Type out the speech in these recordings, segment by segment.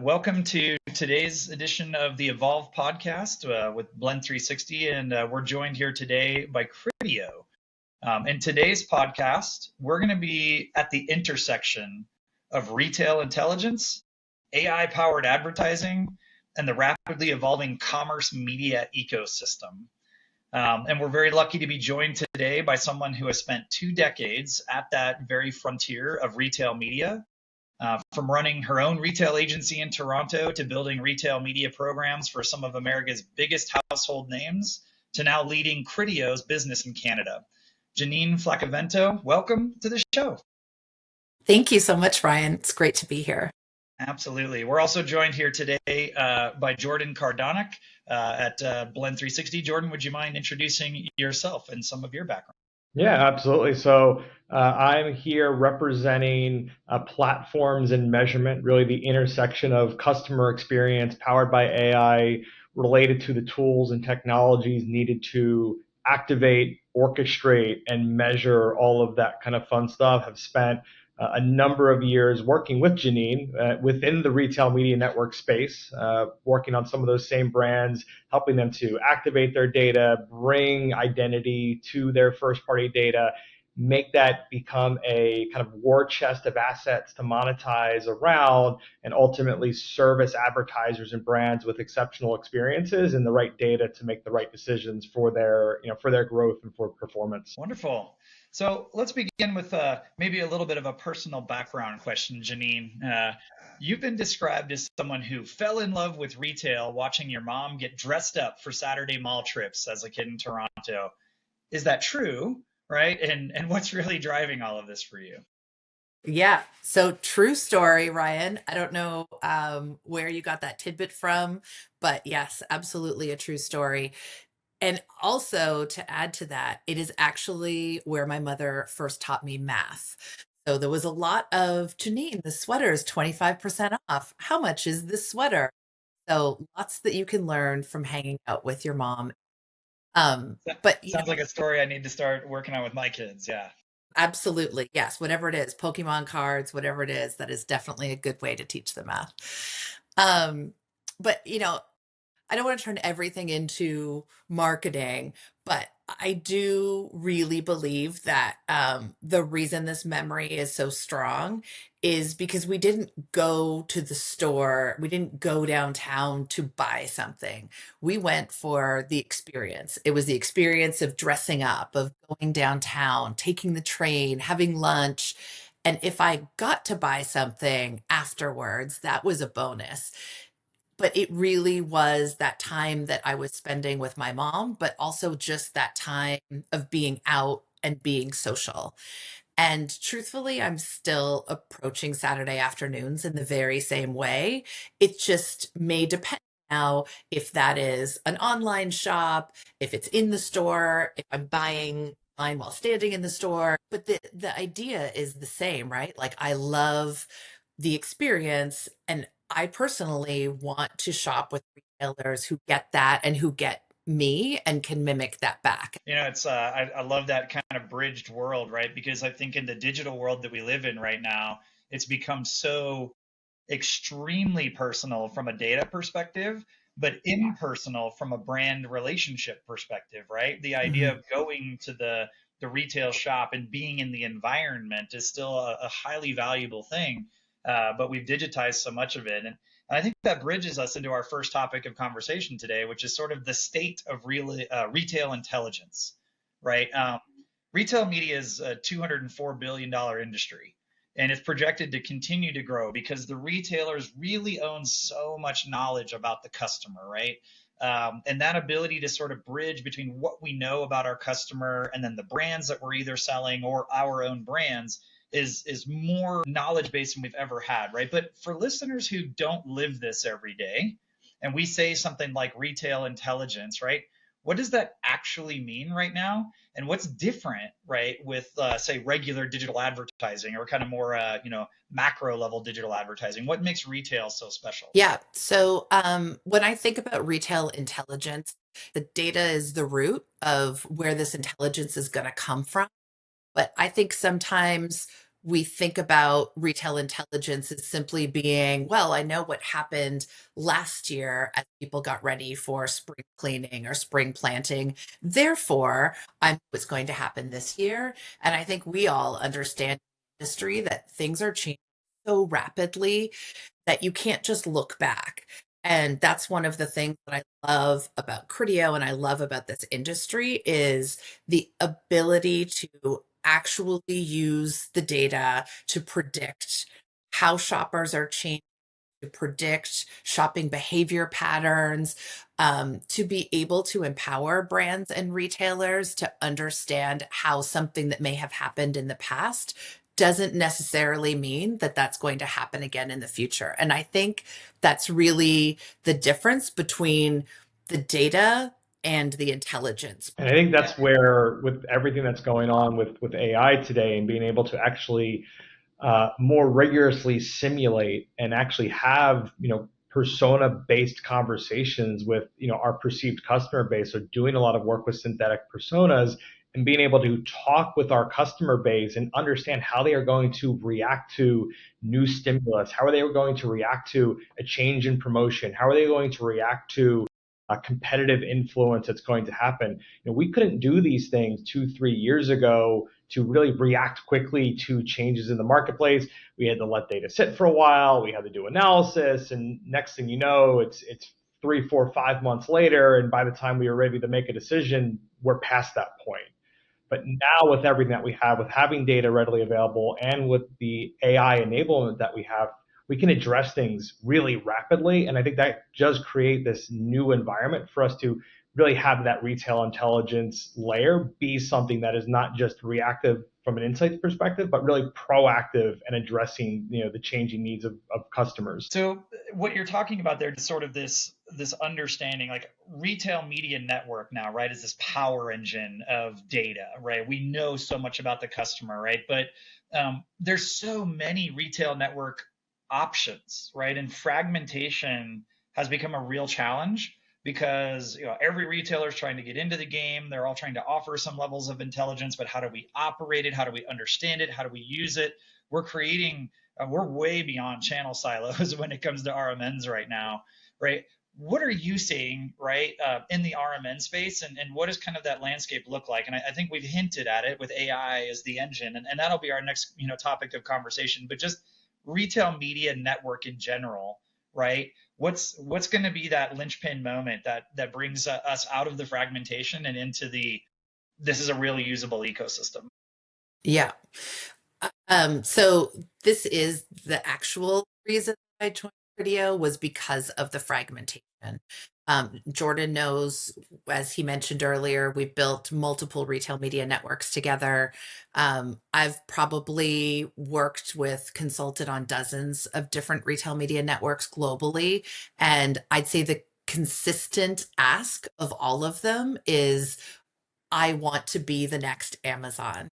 Welcome to today's edition of the Evolve podcast with Blend 360, and we're joined here today by Criteo. In today's podcast, we're going to be at the intersection of retail intelligence, AI-powered advertising, and the rapidly evolving commerce media ecosystem. And we're very lucky to be joined today by someone who has spent 2 decades at that very frontier of retail media. From running her own retail agency in Toronto to building retail media programs for some of America's biggest household names to now leading Criteo's business in Canada. Janine Flaccavento, welcome to the show. Thank you so much, Ryan. It's great to be here. Absolutely. We're also joined here today by Jordan Cardonik at Blend 360. Jordan, would you mind introducing yourself and some of your background? Yeah, absolutely. So I'm here representing platforms and measurement, really the intersection of customer experience powered by AI related to the tools and technologies needed to activate, orchestrate, and measure all of that kind of fun stuff. Have spent a number of years working with Janine within the retail media network space, working on some of those same brands, helping them to activate their data, bring identity to their first party data, make that become a kind of war chest of assets to monetize around, and ultimately service advertisers and brands with exceptional experiences and the right data to make the right decisions for their, for their growth and for performance. Wonderful. So let's begin with maybe a little bit of a personal background question, Janine. You've been described as someone who fell in love with retail watching your mom get dressed up for Saturday mall trips as a kid in Toronto. Is that true, right? And what's really driving all of this for you? Yeah, so true story, Ryan. I don't know where you got that tidbit from, but yes, absolutely a true story. And also to add to that, it is actually where my mother first taught me math. So there was a lot of Janine, the sweater is 25% off. How much is this sweater? So lots that you can learn from hanging out with your mom. But Sounds like a story I need to start working on with my kids. Yeah. Absolutely. Yes. Whatever it is, Pokemon cards, whatever it is, that is definitely a good way to teach them math. But I don't want to turn everything into marketing, but I do really believe that the reason this memory is so strong is because we didn't go to the store, we didn't go downtown to buy something. We went for the experience. It was the experience of dressing up, of going downtown, taking the train, having lunch. And if I got to buy something afterwards, that was a bonus. But it really was that time that I was spending with my mom, but also just that time of being out and being social. And truthfully, I'm still approaching Saturday afternoons in the very same way. It just may depend now if that is an online shop, if it's in the store, if I'm buying online while standing in the store. But the idea is the same, right? Like I love the experience, and I personally want to shop with retailers who get that and who get me and can mimic that back. It's I love that kind of bridged world, right? Because I think in the digital world that we live in right now, it's become so extremely personal from a data perspective, but impersonal from a brand relationship perspective, right? The idea of going to the retail shop and being in the environment is still a highly valuable thing, but we've digitized so much of it. And I think that bridges us into our first topic of conversation today, which is sort of the state of retail intelligence, right? Retail media is a $204 billion industry, and it's projected to continue to grow because the retailers really own so much knowledge about the customer, right? And that ability to sort of bridge between what we know about our customer and then the brands that we're either selling or our own brands is more knowledge based than we've ever had, right? But for listeners who don't live this every day, and we say something like retail intelligence, right? What does that actually mean right now? And what's different, right, with say regular digital advertising or kind of more, macro level digital advertising? What makes retail so special? Yeah. So when I think about retail intelligence, the data is the root of where this intelligence is going to come from. But I think sometimes we think about retail intelligence as simply being, well, I know what happened last year as people got ready for spring cleaning or spring planting. Therefore, I know what's going to happen this year. And I think we all understand in the industry that things are changing so rapidly that you can't just look back. And that's one of the things that I love about Criteo and I love about this industry is the ability to actually use the data to predict how shoppers are changing, to predict shopping behavior patterns, to be able to empower brands and retailers to understand how something that may have happened in the past doesn't necessarily mean that that's going to happen again in the future. And I think that's really the difference between the data and the intelligence. And I think that's where, with everything that's going on with AI today and being able to actually more rigorously simulate and actually have persona based conversations with our perceived customer base, or doing a lot of work with synthetic personas and being able to talk with our customer base and understand how they are going to react to new stimulus, how are they going to react to a change in promotion, how are they going to react to a competitive influence that's going to happen. We couldn't do these things 2 3 years ago to really react quickly to changes in the marketplace. We had to let data sit for a while. We had to do analysis, and next thing you know, it's 3 4 5 months later, and by the time we were ready to make a decision, we're past that point. But now, with everything that we have, with having data readily available and with the AI enablement that we have, we can address things really rapidly. And I think that does create this new environment for us to really have that retail intelligence layer be something that is not just reactive from an insights perspective, but really proactive and addressing the changing needs of customers. So what you're talking about there is sort of this understanding, like retail media network now, right, is this power engine of data, right? We know so much about the customer, right? But there's so many retail network options, right? And fragmentation has become a real challenge because every retailer is trying to get into the game. They're all trying to offer some levels of intelligence, but how do we operate it? How do we understand it? How do we use it? We're creating we're way beyond channel silos when it comes to RMNs right now, right? What are you seeing, right, in the RMN space, and what does kind of that landscape look like? And I think we've hinted at it with AI as the engine, and that'll be our next topic of conversation. But just retail media network in general, right? What's going to be that linchpin moment that brings us out of the fragmentation and into the this is a really usable ecosystem? Yeah. So this is the actual reason I joined Criteo was because of the fragmentation. Jordan knows, as he mentioned earlier, we've built multiple retail media networks together. I've probably worked with, consulted on dozens of different retail media networks globally. And I'd say the consistent ask of all of them is I want to be the next Amazon.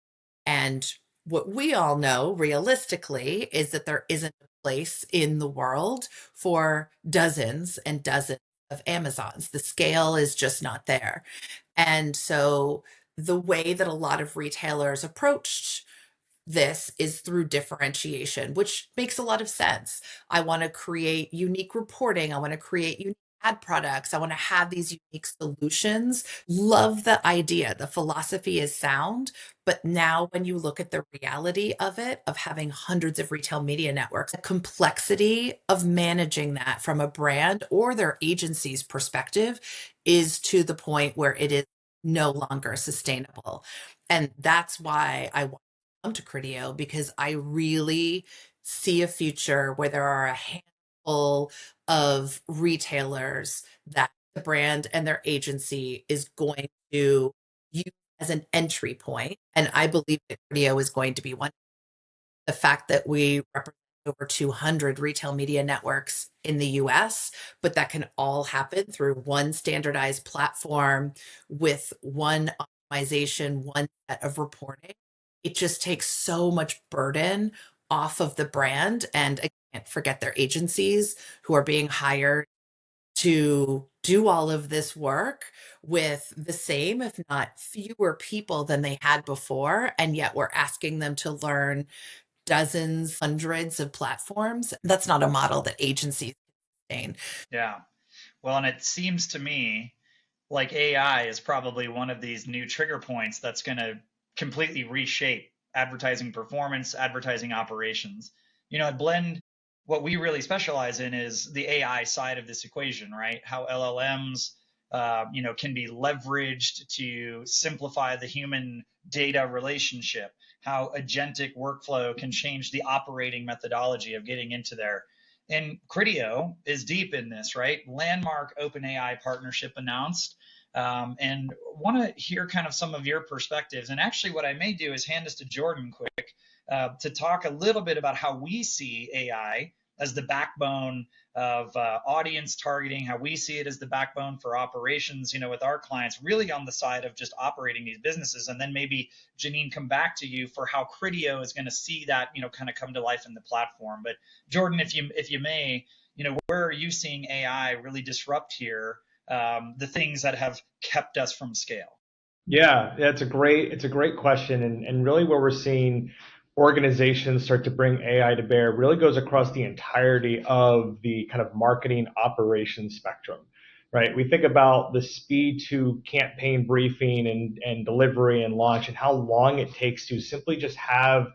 And what we all know realistically is that there isn't a place in the world for dozens and dozens of Amazons. The scale is just not there. And so the way that a lot of retailers approached this is through differentiation, which makes a lot of sense. I want to create unique reporting. I want to create unique ad products. I want to have these unique solutions. Love the idea. The philosophy is sound. But now, when you look at the reality of it, of having hundreds of retail media networks, the complexity of managing that from a brand or their agency's perspective is to the point where it is no longer sustainable. And that's why I come to Criteo, because I really see a future where there are a handful of retailers that the brand and their agency is going to use as an entry point. And I believe that Criteo is going to be one. The fact that we represent over 200 retail media networks in the US, but that can all happen through one standardized platform with one optimization, one set of reporting. It just takes so much burden off of the brand. And I can't forget their agencies who are being hired to do all of this work with the same, if not fewer people than they had before. And yet we're asking them to learn dozens, hundreds of platforms. That's not a model that agencies sustain. Yeah. Well, and it seems to me like AI is probably one of these new trigger points that's going to completely reshape advertising performance, advertising operations. At Blend, what we really specialize in is the AI side of this equation, right? How LLMs, can be leveraged to simplify the human data relationship, how agentic workflow can change the operating methodology of getting into there. And Criteo is deep in this, right? Landmark OpenAI partnership announced. And want to hear kind of some of your perspectives. And actually, what I may do is hand this to Jordan quick to talk a little bit about how we see AI as the backbone of audience targeting, how we see it as the backbone for operations, with our clients, really on the side of just operating these businesses. And then maybe Janine, come back to you for how Criteo is going to see that, kind of come to life in the platform. But Jordan, if you may, where are you seeing AI really disrupt here the things that have kept us from scale? Yeah, it's a great question, and really where we're seeing organizations start to bring AI to bear really goes across the entirety of the kind of marketing operations spectrum, right? We think about the speed to campaign briefing and delivery and launch, and how long it takes to simply just have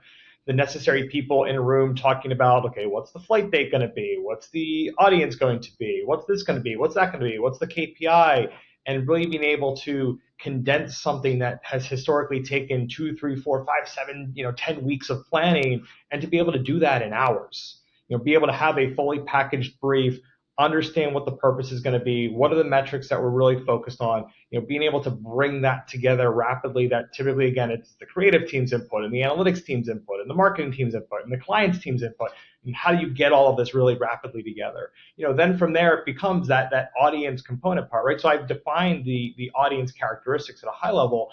the necessary people in a room talking about, okay, what's the flight date going to be? What's the audience going to be? What's this going to be? What's that going to be? What's the KPI? And really being able to condense something that has historically taken 2, 3, 4, 5, 7, 10 weeks of planning, and to be able to do that in hours. Be able to have a fully packaged brief, understand what the purpose is going to be, what are the metrics that we're really focused on, being able to bring that together rapidly. That typically, again, it's the creative team's input and the analytics team's input and the marketing team's input and the client's team's input. And how do you get all of this really rapidly together? Then from there it becomes that audience component part, right? So I've defined the audience characteristics at a high level.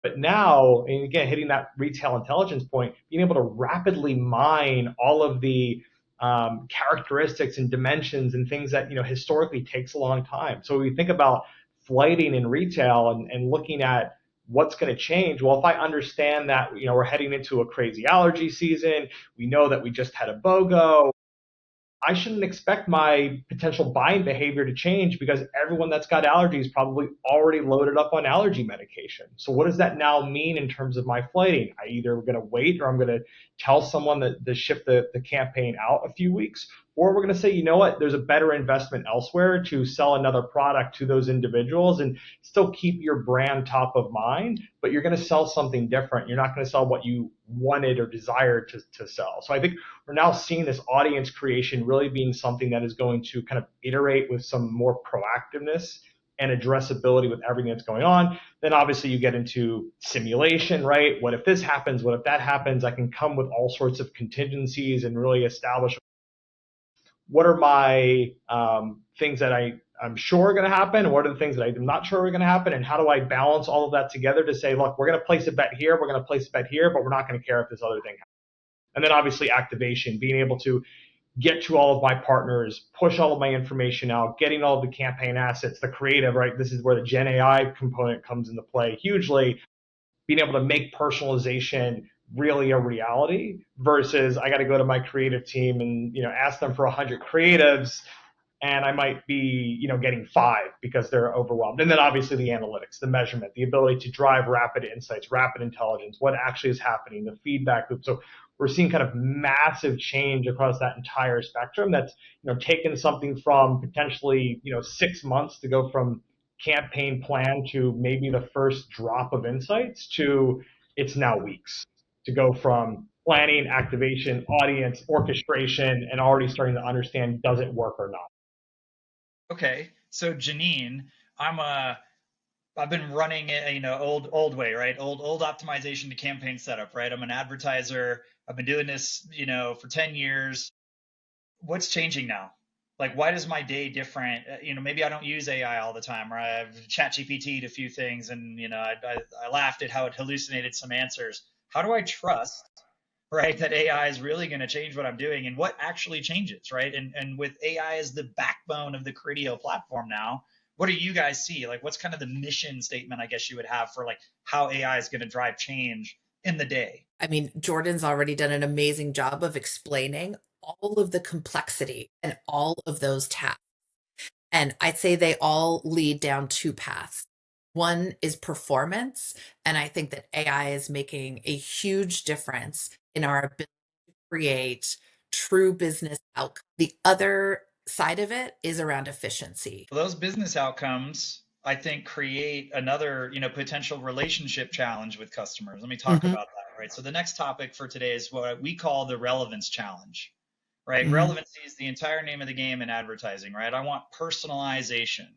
But now, and again, hitting that retail intelligence point, being able to rapidly mine all of the characteristics and dimensions and things that historically takes a long time. So when we think about flighting in retail and looking at what's going to change, well, if I understand that we're heading into a crazy allergy season, we know that we just had a BOGO, I shouldn't expect my potential buying behavior to change because everyone that's got allergies probably already loaded up on allergy medication. So what does that now mean in terms of my flighting? I either going to wait, or I'm going to tell someone that to shift the campaign out a few weeks, or we're going to say, you know what, there's a better investment elsewhere to sell another product to those individuals and still keep your brand top of mind, but you're going to sell something different. You're not going to sell what you wanted or desired to sell. So I think we're now seeing this audience creation really being something that is going to kind of iterate with some more proactiveness and addressability with everything that's going on. Then obviously you get into simulation, right? What if this happens? What if that happens? I can come with all sorts of contingencies and really establish what are my things that I'm sure are going to happen, and what are the things that I'm not sure are going to happen, and how do I balance all of that together to say, look, we're going to place a bet here, we're going to place a bet here, but we're not going to care if this other thing happens. And then obviously activation, being able to get to all of my partners, push all of my information out, getting all of the campaign assets, the creative, right? This is where the Gen AI component comes into play hugely. Being able to make personalization really a reality versus I got to go to my creative team and ask them for 100 creatives, and I might be getting 5 because they're overwhelmed. And then obviously the analytics, the measurement, the ability to drive rapid insights, rapid intelligence, what actually is happening, the feedback loop. So we're seeing kind of massive change across that entire spectrum. That's taken something from potentially 6 months to go from campaign plan to maybe the first drop of insights to it's now weeks to go from planning, activation, audience, orchestration, and already starting to understand does it work or not. Okay, so Janine, I've been running it, old way, right? Old optimization to campaign setup, right? I'm an advertiser. I've been doing this, for 10 years. What's changing now? Like, why does my day different? Maybe I don't use AI all the time, or I have ChatGPT'd a few things, and I laughed at how it hallucinated some answers. How do I trust, right, that AI is really going to change what I'm doing, and what actually changes, right? And with AI as the backbone of the Criteo platform now, what do you guys see? Like, what's kind of the mission statement, I guess you would have for like how AI is going to drive change in the day. I mean, Jordan's already done an amazing job of explaining all of the complexity and all of those tasks. And I'd say they all lead down two paths. One is performance. And I think that AI is making a huge difference in our ability to create true business outcomes. The other side of it is around efficiency. Well, those business outcomes, I think, create another, potential relationship challenge with customers. Let me talk Mhm, about that, right? So the next topic for today is what we call the relevance challenge, right? mhm. Relevancy is the entire name of the game in advertising, right? I want personalization.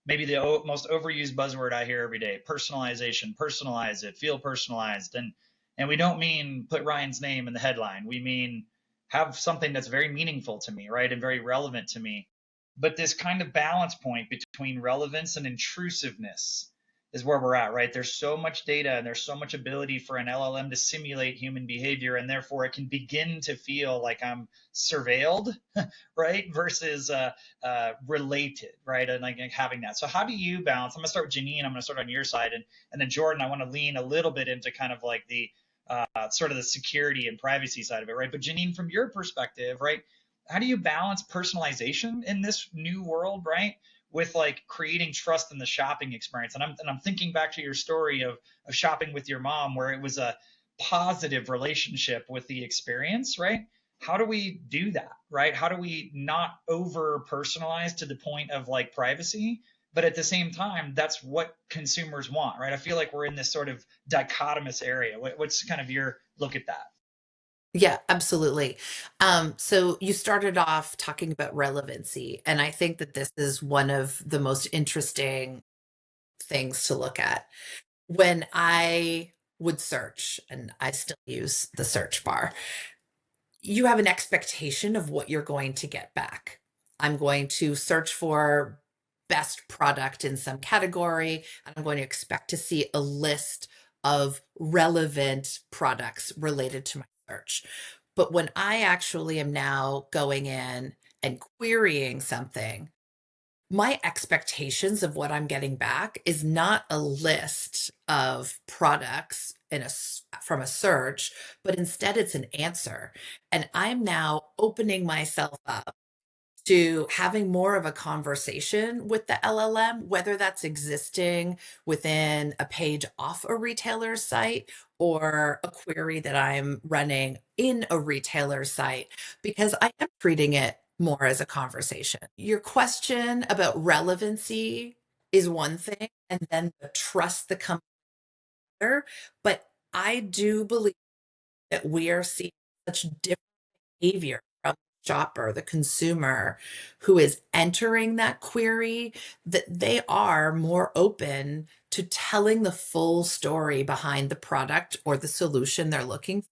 Maybe the most overused buzzword I hear every day: personalization. Personalize it, feel personalized. And we don't mean put Ryan's name in the headline. We mean have something that's very meaningful to me, right? And very relevant to me. But this kind of balance point between relevance and intrusiveness is where we're at, right? There's so much data and there's so much ability for an LLM to simulate human behavior, and therefore it can begin to feel like I'm surveilled, right? Versus related, right? And like having that. So how do you balance? I'm gonna start with Janine. I'm gonna start on your side, and then Jordan. I want to lean a little bit into kind of like the sort of the security and privacy side of it, right? But Janine, from your perspective, right? How do you balance personalization in this new world, right? With like creating trust in the shopping experience. And I'm thinking back to your story of shopping with your mom, where it was a positive relationship with the experience, right? How do we do that, right? How do we not over personalize to the point of like privacy, but at the same time, that's what consumers want, right? I feel like we're in this sort of dichotomous area. What's kind of your look at that? Yeah, absolutely. So you started off talking about relevancy, and I think that this is one of the most interesting things to look at. When I would search, and I still use the search bar, you have an expectation of what you're going to get back. I'm going to search for best product in some category, and I'm going to expect to see a list of relevant products related to my search. But when I actually am now going in and querying something, my expectations of what I'm getting back is not a list of products from a search, but instead it's an answer. And I'm now opening myself up to having more of a conversation with the LLM, whether that's existing within a page off a retailer's site or a query that I'm running in a retailer's site, because I am treating it more as a conversation. Your question about relevancy is one thing, and then the trust that comes there. But I do believe that we are seeing such different behavior from the shopper, the consumer who is entering that query, that they are more open to telling the full story behind the product or the solution they're looking for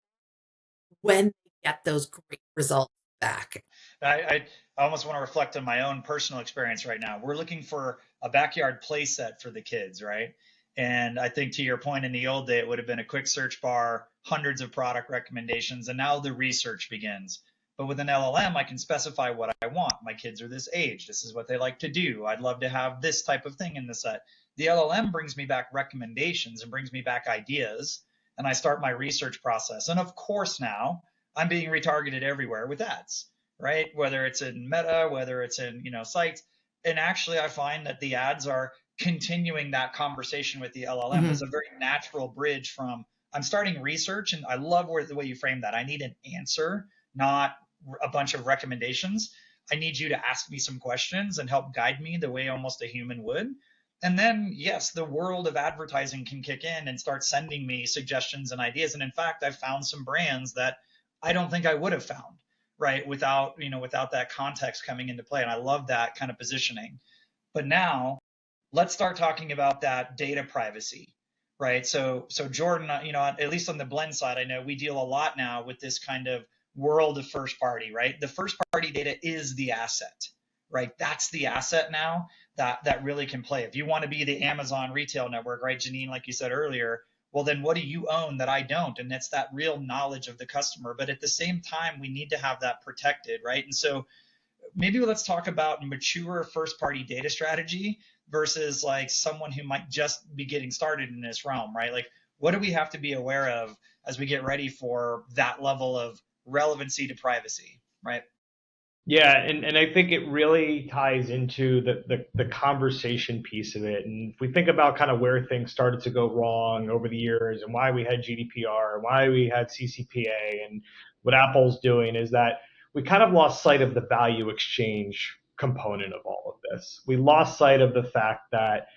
when they get those great results back. I almost want to reflect on my own personal experience right now. We're looking for a backyard play set for the kids, right? And I think to your point, in the old day, it would have been a quick search bar, hundreds of product recommendations, and now the research begins. But with an LLM, I can specify what I want. My kids are this age. This is what they like to do. I'd love to have this type of thing in the set. The LLM brings me back recommendations and brings me back ideas, and I start my research process. And of course, now I'm being retargeted everywhere with ads, right? Whether it's in Meta, whether it's in sites, and actually I find that the ads are continuing that conversation with the LLM. There's Mhm. a very natural bridge from I'm starting research, and I love the way you frame that. I need an answer, not a bunch of recommendations. I need you to ask me some questions and help guide me the way almost a human would. And then, yes, the world of advertising can kick in and start sending me suggestions and ideas. And in fact, I've found some brands that I don't think I would have found, right, without that context coming into play. And I love that kind of positioning. But now let's start talking about that data privacy, right? So Jordan, at least on the blend side, I know we deal a lot now with this kind of world of first party, right? The first party data is the asset, right? That's the asset now that really can play. If you want to be the Amazon retail network, right, Janine, like you said earlier, well, then what do you own that I don't? And it's that real knowledge of the customer. But at the same time, we need to have that protected, right? And so maybe let's talk about mature first party data strategy versus like someone who might just be getting started in this realm, right? Like What do we have to be aware of as we get ready for that level of relevancy to privacy, right? Yeah, and I think it really ties into the conversation piece of it. And if we think about kind of where things started to go wrong over the years and why we had GDPR and why we had CCPA and what Apple's doing is that we kind of lost sight of the value exchange component of all of this. We lost sight of the fact that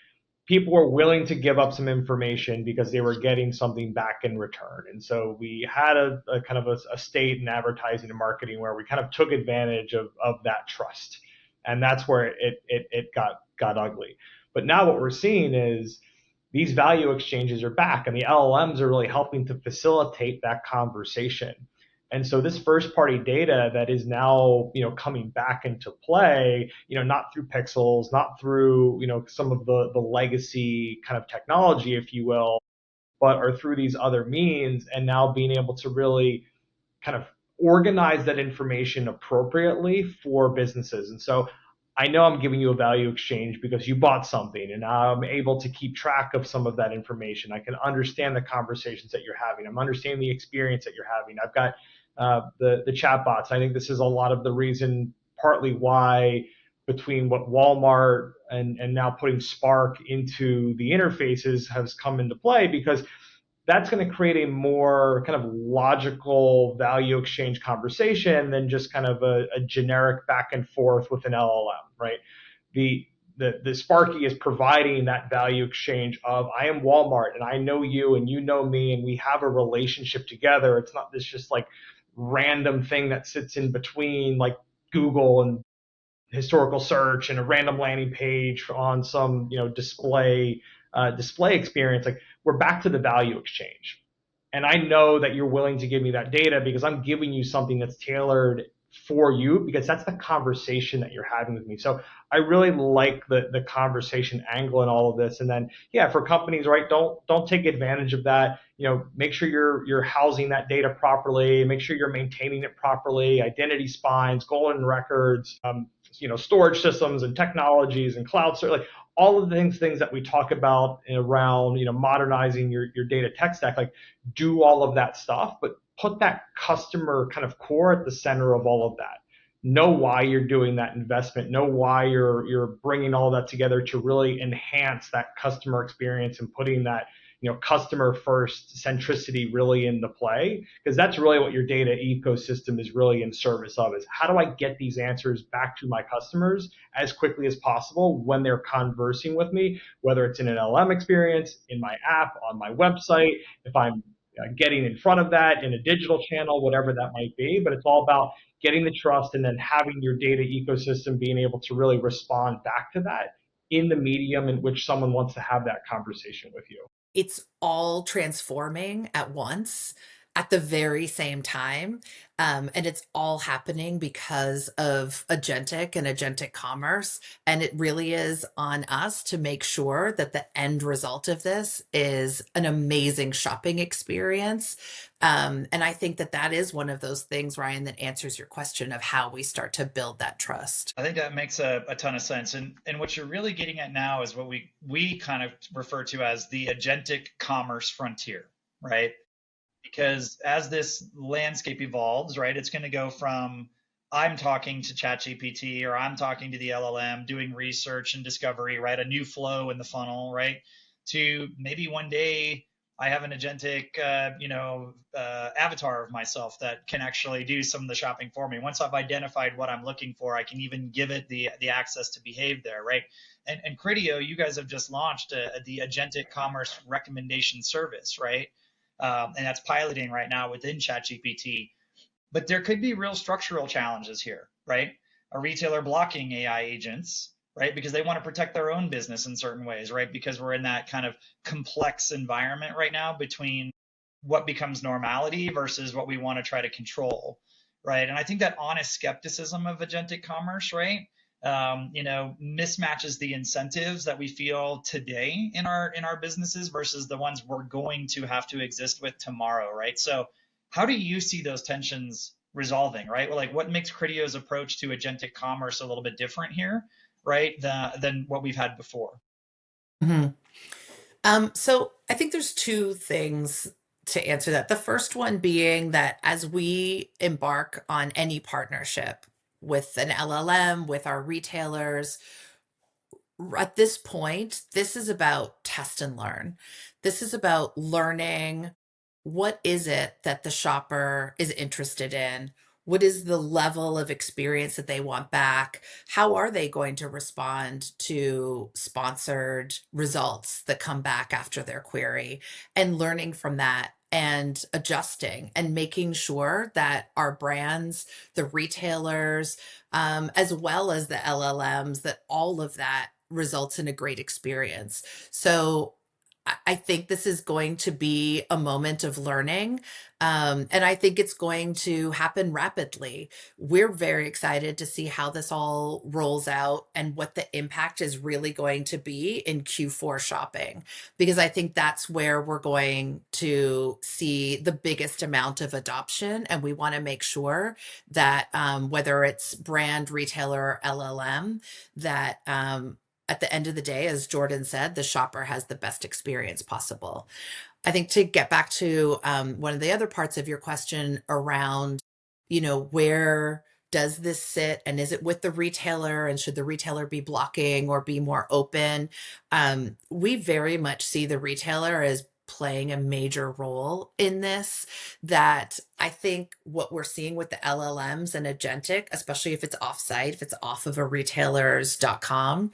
people were willing to give up some information because they were getting something back in return. And so we had a kind of a state in advertising and marketing where we kind of took advantage of that trust. And that's where it got ugly. But now what we're seeing is these value exchanges are back, and the LLMs are really helping to facilitate that conversation. And so this first party data that is now, coming back into play, not through pixels, not through, some of the legacy kind of technology, if you will, but are through these other means, and now being able to really kind of organize that information appropriately for businesses. And so I know I'm giving you a value exchange because you bought something, and I'm able to keep track of some of that information. I can understand the conversations that you're having. I'm understanding the experience that you're having. I've got the chatbots. I think this is a lot of the reason, partly why between what Walmart and now putting Spark into the interfaces has come into play, because that's going to create a more kind of logical value exchange conversation than just kind of a generic back and forth with an LLM, right? The Sparky is providing that value exchange of, I am Walmart and I know you and you know me and we have a relationship together. It's not this just like random thing that sits in between like Google and historical search and a random landing page on some display experience. Like, we're back to the value exchange, and I know that you're willing to give me that data because I'm giving you something that's tailored for you, because that's the conversation that you're having with me. So I really like the conversation angle in all of this. And then, yeah, for companies, right, don't take advantage of that. Make sure you're housing that data properly, make sure you're maintaining it properly, identity spines, golden records, storage systems and technologies and cloud, like all of the things that we talk about around, modernizing your data tech stack. Like, do all of that stuff, but put that customer kind of core at the center of all of that. Know why you're doing that investment. Know why you're bringing all that together to really enhance that customer experience and putting that customer first centricity really into play, because that's really what your data ecosystem is really in service of, is how do I get these answers back to my customers as quickly as possible when they're conversing with me, whether it's in an LM experience, in my app, on my website, if I'm getting in front of that in a digital channel, whatever that might be. But it's all about getting the trust and then having your data ecosystem being able to really respond back to that in the medium in which someone wants to have that conversation with you. It's all transforming at once at the very same time. And it's all happening because of agentic and agentic commerce. And it really is on us to make sure that the end result of this is an amazing shopping experience. And I think that that is one of those things, Ryan, that answers your question of how we start to build that trust. I think that makes a ton of sense. And what you're really getting at now is what we kind of refer to as the agentic commerce frontier, right? Because as this landscape evolves, right, it's going to go from I'm talking to ChatGPT or I'm talking to the LLM, doing research and discovery, right, a new flow in the funnel, right, to maybe one day I have an agentic, avatar of myself that can actually do some of the shopping for me. Once I've identified what I'm looking for, I can even give it the access to behave there, right? And Criteo, you guys have just launched the agentic commerce recommendation service, right? And that's piloting right now within ChatGPT. But there could be real structural challenges here, right? A retailer blocking AI agents, right? Because they want to protect their own business in certain ways, right? Because we're in that kind of complex environment right now between what becomes normality versus what we want to try to control, right? And I think that honest skepticism of agentic commerce, right? Mismatches the incentives that we feel today in our businesses versus the ones we're going to have to exist with tomorrow, right? So how do you see those tensions resolving, right? Well, like, what makes Criteo's approach to agentic commerce a little bit different here, right, than what we've had before? Mhm. So I think there's two things to answer that. The first one being that as we embark on any partnership with an LLM, with our retailers, at this point, this is about test and learn. This is about learning what is it that the shopper is interested in? What is the level of experience that they want back? How are they going to respond to sponsored results that come back after their query? And learning from that and adjusting and making sure that our brands, the retailers, as well as the LLMs, that all of that results in a great experience. So I think this is going to be a moment of learning. And I think it's going to happen rapidly. We're very excited to see how this all rolls out and what the impact is really going to be in Q4 shopping, because I think that's where we're going to see the biggest amount of adoption. And we want to make sure that whether it's brand, retailer, or LLM, that at the end of the day, as Jordan said, the shopper has the best experience possible. I think to get back to one of the other parts of your question around, where does this sit and is it with the retailer and should the retailer be blocking or be more open? We very much see the retailer as playing a major role in this. That I think what we're seeing with the LLMs and agentic, especially if it's offsite, if it's off of a retailer's.com,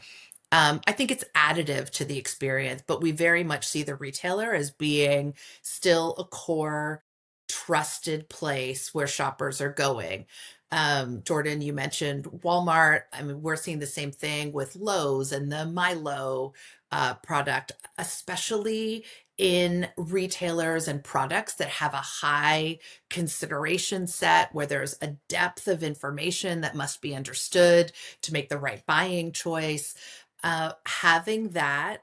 I think it's additive to the experience, but we very much see the retailer as being still a core trusted place where shoppers are going. Jordan, you mentioned Walmart. I mean, we're seeing the same thing with Lowe's and the Milo product, especially in retailers and products that have a high consideration set where there's a depth of information that must be understood to make the right buying choice. Having that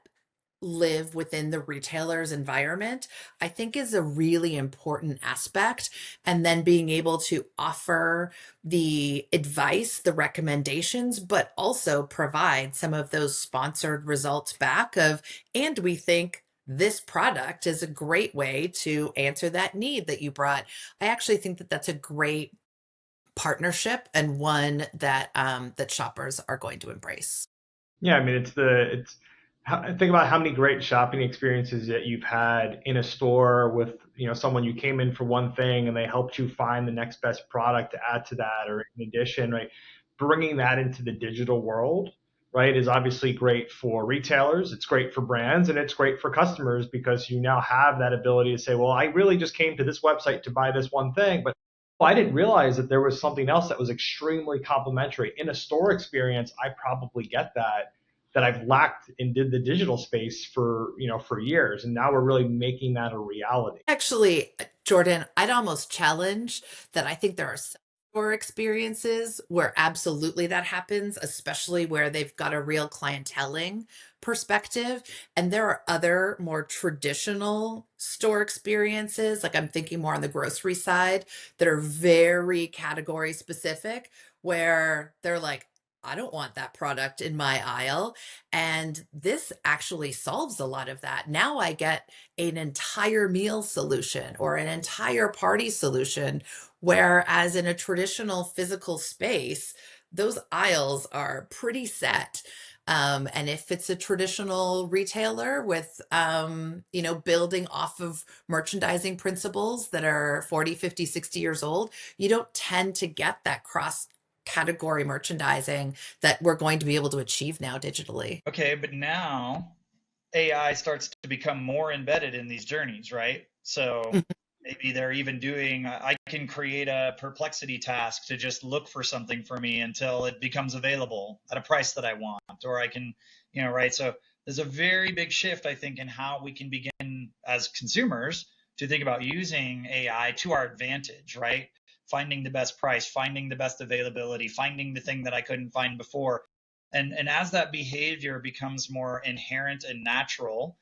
live within the retailer's environment, I think is a really important aspect. And then being able to offer the advice, the recommendations, but also provide some of those sponsored results back of, and we think this product is a great way to answer that need that you brought. I actually think that that's a great partnership and one that that shoppers are going to embrace. Yeah, I mean, think about how many great shopping experiences that you've had in a store with, someone you came in for one thing and they helped you find the next best product to add to that, or in addition, right? Bringing that into the digital world, right, is obviously great for retailers, it's great for brands, and it's great for customers because you now have that ability to say, well, I really just came to this website to buy this one thing, but I didn't realize that there was something else that was extremely complementary. In a store experience, I probably get that I've lacked in the digital space for years, and now we're really making that a reality. Actually, Jordan, I'd almost challenge that. I think there are some store experiences where absolutely that happens, especially where they've got a real clienteling perspective. And there are other more traditional store experiences, like I'm thinking more on the grocery side, that are very category specific, where they're like, I don't want that product in my aisle. And this actually solves a lot of that. Now I get an entire meal solution or an entire party solution. Whereas in a traditional physical space, those aisles are pretty set. And if it's a traditional retailer with, building off of merchandising principles that are 40, 50, 60 years old, you don't tend to get that cross category merchandising that we're going to be able to achieve now digitally. Okay, but now AI starts to become more embedded in these journeys, right? So maybe they're even doing, I can create a perplexity task to just look for something for me until it becomes available at a price that I want, or I can, right? So there's a very big shift, I think, in how we can begin as consumers to think about using AI to our advantage, right? Finding the best price, finding the best availability, finding the thing that I couldn't find before. And as that behavior becomes more inherent and natural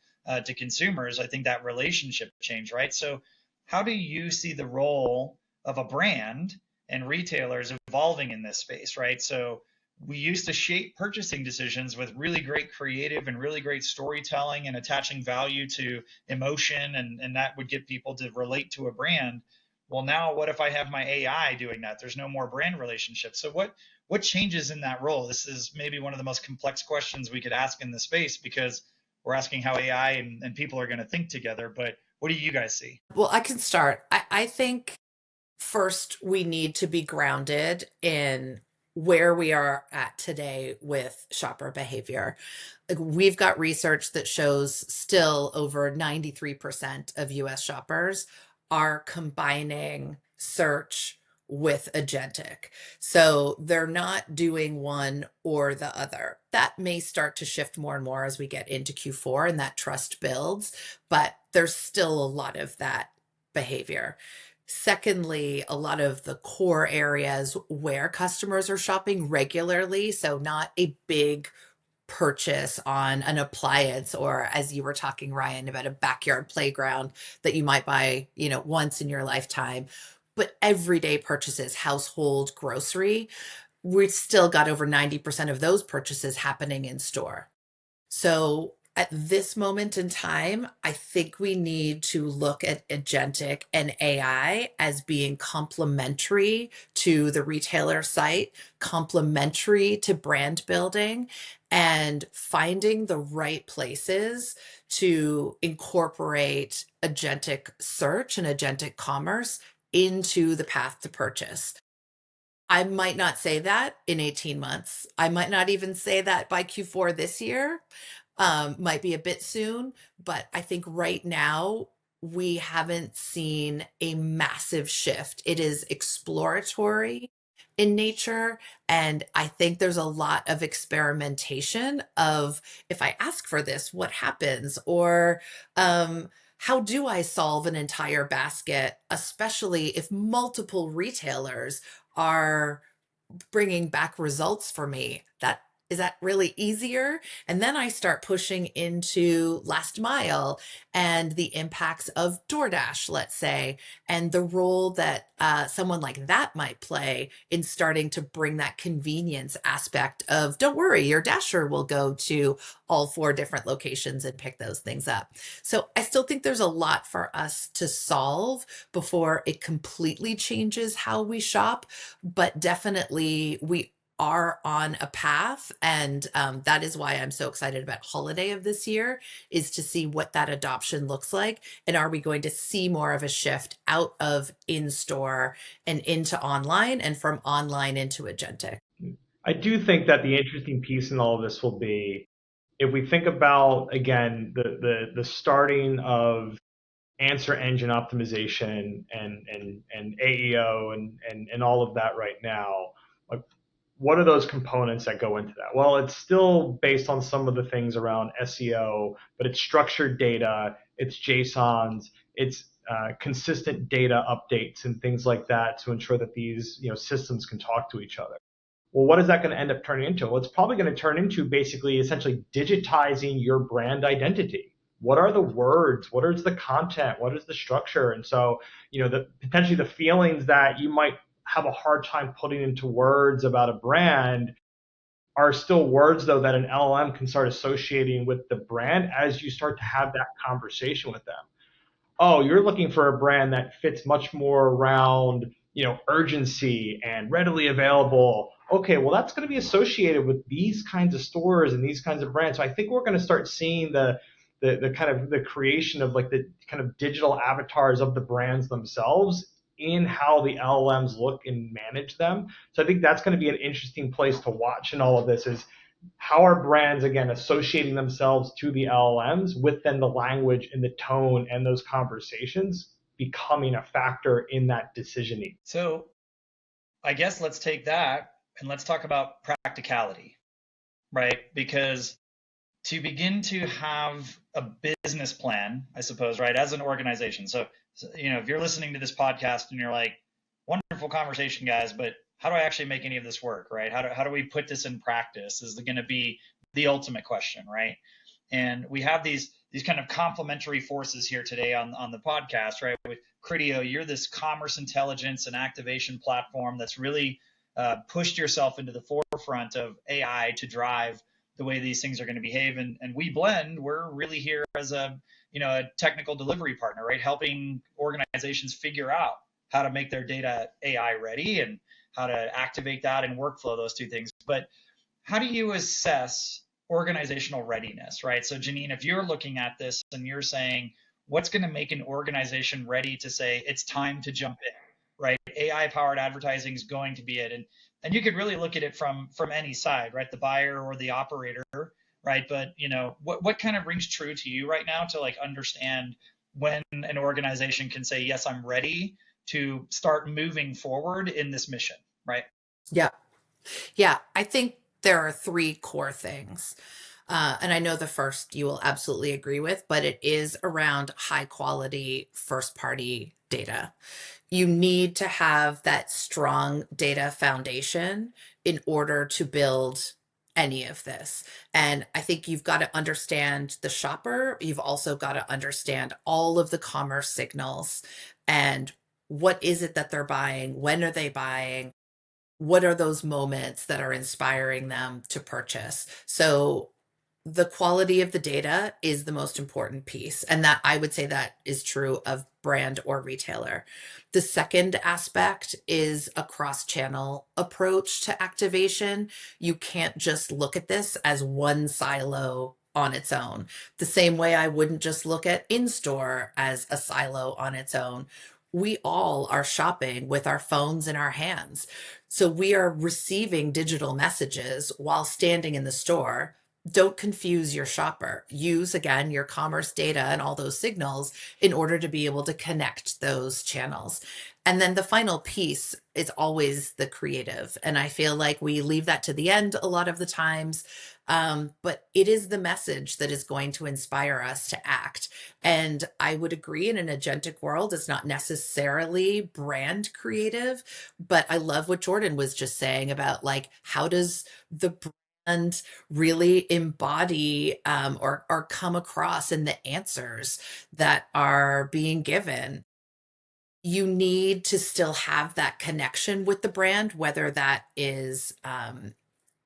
to consumers, I think that relationship change, right? So how do you see the role of a brand and retailers evolving in this space, right? So we used to shape purchasing decisions with really great creative and really great storytelling and attaching value to emotion, and that would get people to relate to a brand. Well, now what if I have my AI doing that? There's no more brand relationships. So what changes in that role? This is maybe one of the most complex questions we could ask in the space, because we're asking how AI and people are going to think together. But what do you guys see? Well, I can start. I think first we need to be grounded in where we are at today with shopper behavior. Like, we've got research that shows still over 93% of US shoppers are combining search with agentic. So they're not doing one or the other. That may start to shift more and more as we get into Q4 and that trust builds, but there's still a lot of that behavior. Secondly, a lot of the core areas where customers are shopping regularly, so not a big purchase on an appliance, or as you were talking, Ryan, about a backyard playground that you might buy, once in your lifetime, but everyday purchases, household, grocery, we've still got over 90% of those purchases happening in store. So at this moment in time, I think we need to look at agentic and AI as being complementary to the retailer site, complementary to brand building, and finding the right places to incorporate agentic search and agentic commerce into the path to purchase. I might not say that in 18 months. I might not even say that by Q4 this year. Might be a bit soon, but I think right now we haven't seen a massive shift. It is exploratory in nature, and I think there's a lot of experimentation of, if I ask for this, what happens? Or how do I solve an entire basket, especially if multiple retailers are bringing back results for me? That really easier? And then I start pushing into last mile and the impacts of DoorDash, let's say, and the role that someone like that might play in starting to bring that convenience aspect of, don't worry, your dasher will go to all 4 different locations and pick those things up. So I still think there's a lot for us to solve before it completely changes how we shop, but definitely we are on a path, and that is why I'm so excited about holiday of this year, is to see what that adoption looks like, and are we going to see more of a shift out of in-store and into online, and from online into agentic. I do think that the interesting piece in all of this will be, if we think about, again, the starting of answer engine optimization and AEO and all of that right now, like, what are those components that go into that? Well, it's still based on some of the things around SEO, but it's structured data, it's JSONs, it's consistent data updates and things like that to ensure that these systems can talk to each other. Well, what is that going to end up turning into? Well, it's probably going to turn into basically essentially digitizing your brand identity. What are the words? What is the content? What is the structure? And so, potentially the feelings that you might have a hard time putting into words about a brand are still words, though, that an LLM can start associating with the brand as you start to have that conversation with them. Oh, you're looking for a brand that fits much more around, urgency and readily available. Okay, well, that's going to be associated with these kinds of stores and these kinds of brands. So I think we're going to start seeing the kind of the creation of like the kind of digital avatars of the brands themselves in how the LLMs look and manage them. So I think that's going to be an interesting place to watch in all of this, is how are brands, again, associating themselves to the LLMs, with then the language and the tone and those conversations becoming a factor in that decisioning. So I guess let's take that and let's talk about practicality, right? Because to begin to have a business plan, I suppose, right, as an organization. So, if you're listening to this podcast and you're like, wonderful conversation, guys, but how do I actually make any of this work, right? How do we put this in practice is going to be the ultimate question, right? And we have these kind of complementary forces here today on the podcast, right? With Criteo, you're this commerce intelligence and activation platform that's really pushed yourself into the forefront of AI to drive the way these things are going to behave. And we Blend, we're really here as a technical delivery partner, right? Helping organizations figure out how to make their data AI ready and how to activate that and workflow those two things. But how do you assess organizational readiness, right? So Janine, if you're looking at this and you're saying, what's going to make an organization ready to say it's time to jump in, right? AI powered advertising is going to be it. And you could really look at it from any side, right? The buyer or the operator, right? But what kind of rings true to you right now to like understand when an organization can say, yes, I'm ready to start moving forward in this mission, right? Yeah. Yeah. I think there are three core things. And I know the first you will absolutely agree with, but it is around high quality first party data. You need to have that strong data foundation in order to build any of this. And I think you've got to understand the shopper. You've also got to understand all of the commerce signals and what is it that they're buying? When are they buying? What are those moments that are inspiring them to purchase? So the quality of the data is the most important piece. And that I would say that is true of brand or retailer. The second aspect is a cross-channel approach to activation. You can't just look at this as one silo on its own. The same way I wouldn't just look at in-store as a silo on its own. We all are shopping with our phones in our hands. So we are receiving digital messages while standing in the store. Don't confuse your shopper. Use again your commerce data and all those signals in order to be able to connect those channels. And then the final piece is always the creative. And I feel like we leave that to the end a lot of the times. But it is the message that is going to inspire us to act. And I would agree in an agentic world, it's not necessarily brand creative, but I love what Jordan was just saying about like, how does the brand really embody or come across in the answers that are being given? You need to still have that connection with the brand, whether that is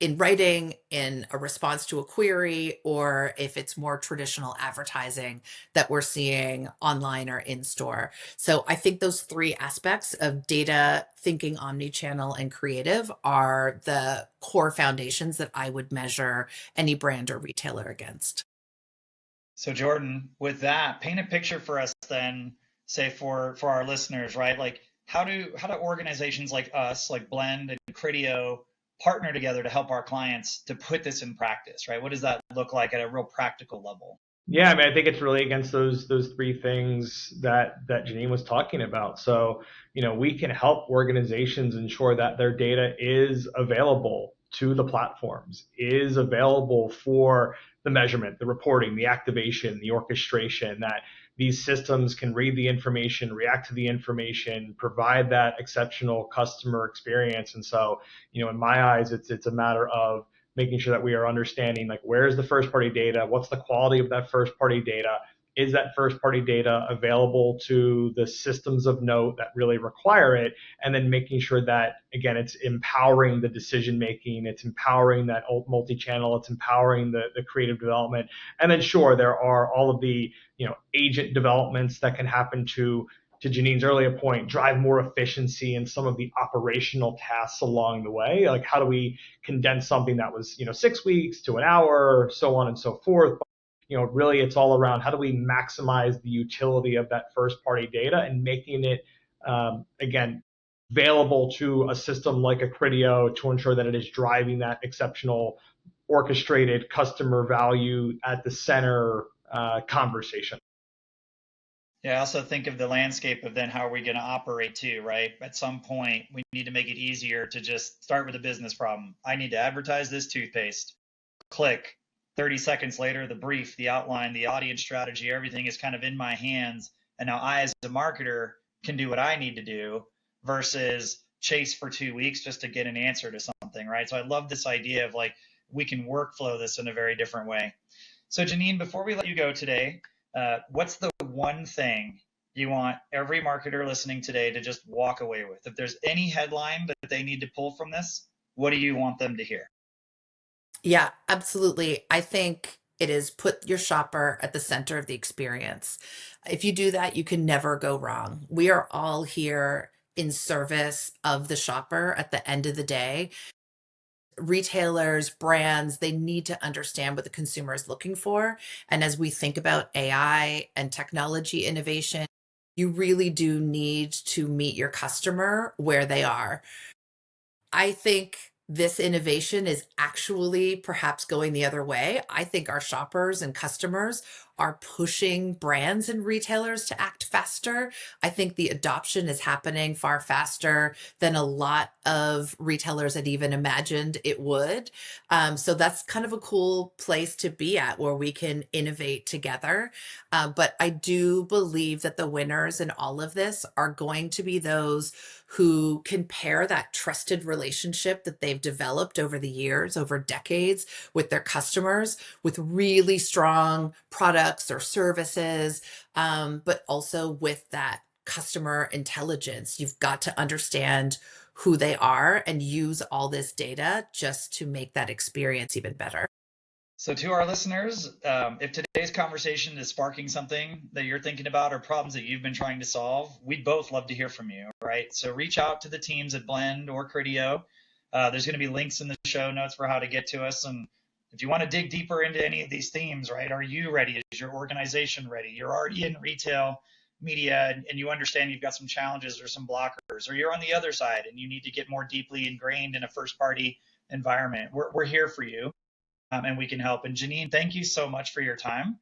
in writing, in a response to a query, or if it's more traditional advertising that we're seeing online or in store. So I think those three aspects of data, thinking, omnichannel, and creative are the core foundations that I would measure any brand or retailer against. So Jordan, with that, paint a picture for us then, say for our listeners, right? Like how do organizations like us, like Blend and Criteo, partner together to help our clients to put this in practice, right? What does that look like at a real practical level? Yeah, I mean, I think it's really against those three things that Janine was talking about. So, we can help organizations ensure that their data is available to the platforms, is available for the measurement, the reporting, the activation, the orchestration, that these systems can read the information, react to the information, provide that exceptional customer experience. And so, in my eyes, it's a matter of making sure that we are understanding like where's the first party data, what's the quality of that first party data, is that first party data available to the systems of note that really require it, and then making sure that again it's empowering the decision making, it's empowering that multi-channel, it's empowering the creative development. And then sure, there are all of the agent developments that can happen to Janine's earlier point, drive more efficiency in some of the operational tasks along the way. Like how do we condense something that was 6 weeks to an hour, so on and so forth. But, really it's all around how do we maximize the utility of that first party data and making it again available to a system like a Criteo to ensure that it is driving that exceptional orchestrated customer value at the center conversation. Yeah, I also think of the landscape of then how are we going to operate too, right? At some point, we need to make it easier to just start with a business problem. I need to advertise this toothpaste. Click. 30 seconds later, the brief, the outline, the audience strategy, everything is kind of in my hands. And now I, as a marketer, can do what I need to do versus chase for 2 weeks just to get an answer to something, right? So I love this idea of like we can workflow this in a very different way. So Janine, before we let you go today, what's the one thing you want every marketer listening today to just walk away with? If there's any headline that they need to pull from this, what do you want them to hear? Yeah, absolutely. I think it is put your shopper at the center of the experience. If you do that, you can never go wrong. We are all here in service of the shopper at the end of the day. Retailers, brands, they need to understand what the consumer is looking for. And as we think about AI and technology innovation, you really do need to meet your customer where they are. I think this innovation is actually perhaps going the other way. I think our shoppers and customers are pushing brands and retailers to act faster. I think the adoption is happening far faster than a lot of retailers had even imagined it would. So that's kind of a cool place to be at where we can innovate together. But I do believe that the winners in all of this are going to be those who can pair that trusted relationship that they've developed over the years, over decades with their customers, with really strong products or services, but also with that customer intelligence. You've got to understand who they are and use all this data just to make that experience even better. So, to our listeners, if today's conversation is sparking something that you're thinking about or problems that you've been trying to solve, we'd both love to hear from you, right? So, reach out to the teams at Blend or Criteo. There's going to be links in the show notes for how to get to us. And if you want to dig deeper into any of these themes, right, are you ready? Is your organization ready? You're already in retail media and you understand you've got some challenges or some blockers, or you're on the other side and you need to get more deeply ingrained in a first party environment. We're here for you, and we can help. And Janine, thank you so much for your time.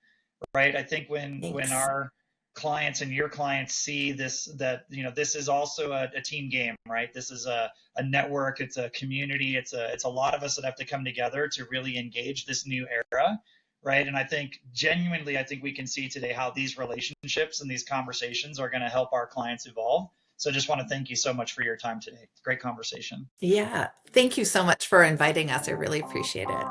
Right, I think when Thanks. our clients and your clients see this, that this is also a team game, right? This is a network, it's a community, it's a lot of us that have to come together to really engage this new era, right? And I think genuinely, I think we can see today how these relationships and these conversations are going to help our clients evolve. So just want to thank you so much for your time today. Great conversation. Yeah. Thank you so much for inviting us. I really appreciate it.